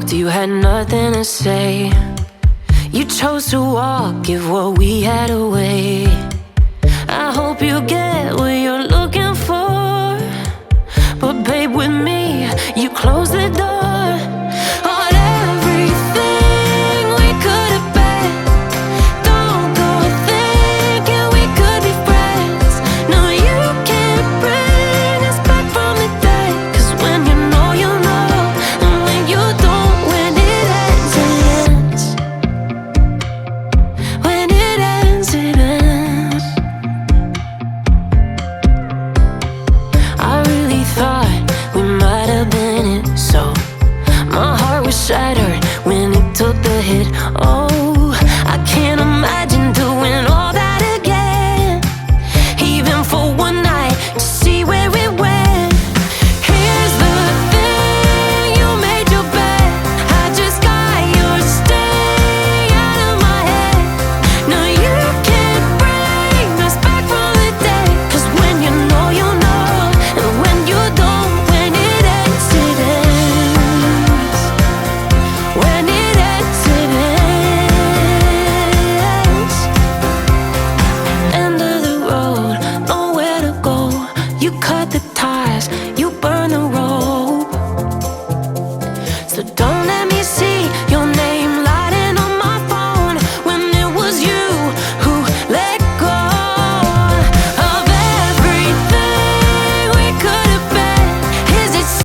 talked, you had nothing to say. You chose to walk, give what we had away. I hope you get what you're looking for, but babe, with me, you close the door on everything we could have been. Don't go thinking we could be friends. No, you can't bring us back from the dead. 'Cause when you know, you know, and when you don't, when it ends, it ends. When it ends, it ends. I really thought we might have been it, so my heart was shattered when it took the hit. Oh, I can't imagine doing all that again, even for one night, to see where it went. Here's the thing, you made your bed, I just got your stay out of my head. No, you can't bring us back from the dead. 'Cause when you know, you know, and when you don't, when it ends, it ends. When it ends, it ends. End of the road, nowhere to go. You cut the ties, you burn the rope. So don't